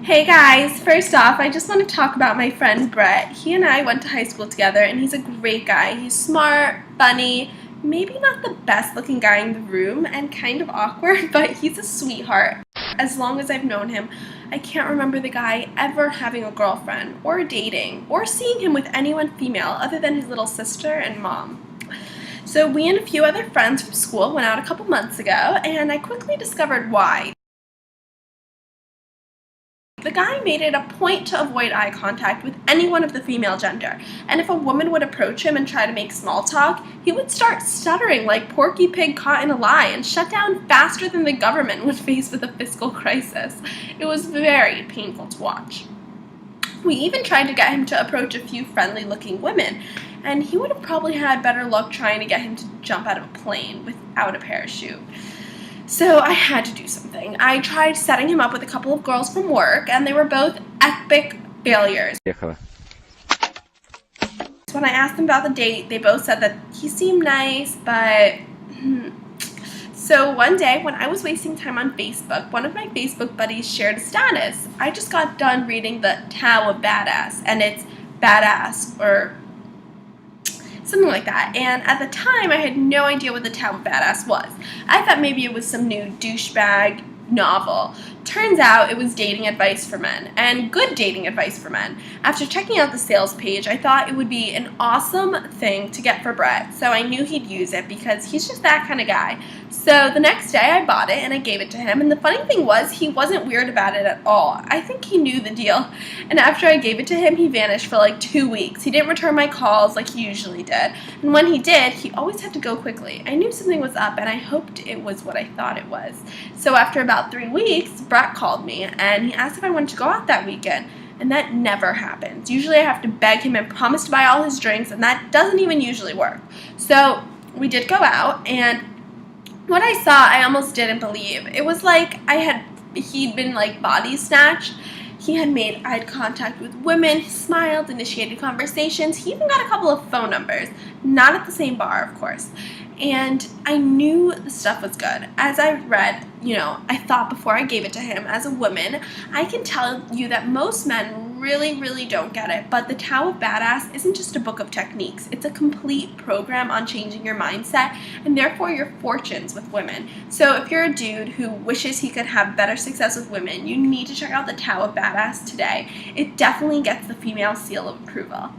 Hey guys, first off, I just want to talk about my friend Brett. He and I went to high school together and he's a great guy. He's smart, funny, maybe not the best looking guy in the room and kind of awkward, but he's a sweetheart. As long as I've known him, I can't remember the guy ever having a girlfriend or dating or seeing him with anyone female other than his little sister and mom. So we and a few other friends from school went out a couple months ago and I quickly discovered why. The guy made it a point to avoid eye contact with anyone of the female gender, and if a woman would approach him and try to make small talk, he would start stuttering like Porky Pig caught in a lie and shut down faster than the government when faced with a fiscal crisis. It was very painful to watch. We even tried to get him to approach a few friendly-looking women, and he would have probably had better luck trying to get him to jump out of a plane without a parachute. So I had to do something. I tried setting him up with a couple of girls from work, and they were both epic failures. When I asked them about the date, they both said that he seemed nice, but... So one day, when I was wasting time on Facebook, one of my Facebook buddies shared a status. I just got done reading the Tao of Badass, and it's badass, or something like that, and at the time I had no idea what the Tao of Badass was. I thought maybe it was some new douchebag novel. Turns out it was dating advice for men, and good dating advice for men. After checking out the sales page, I thought it would be an awesome thing to get for Brett, so I knew he'd use it because he's just that kind of guy. So the next day I bought it and I gave it to him, and the funny thing was he wasn't weird about it at all. I think he knew the deal, and after I gave it to him he vanished for like 2 weeks. He didn't return my calls like he usually did, and when he did, he always had to go quickly. I knew something was up and I hoped it was what I thought it was. So after about 3 weeks, Brett called me and he asked if I wanted to go out that weekend. And that never happens. Usually I have to beg him and promise to buy all his drinks, and that doesn't even usually work. So we did go out, and what I saw I almost didn't believe. It was like he'd been like body snatched. He had made eye contact with women, he smiled, initiated conversations. He even got a couple of phone numbers. Not at the same bar, of course. And I knew the stuff was good. As I read, I thought before I gave it to him, as a woman, I can tell you that most men really don't get it. But the Tao of Badass isn't just a book of techniques. It's a complete program on changing your mindset and therefore your fortunes with women. So if you're a dude who wishes he could have better success with women, you need to check out the Tao of Badass today. It definitely gets the female seal of approval.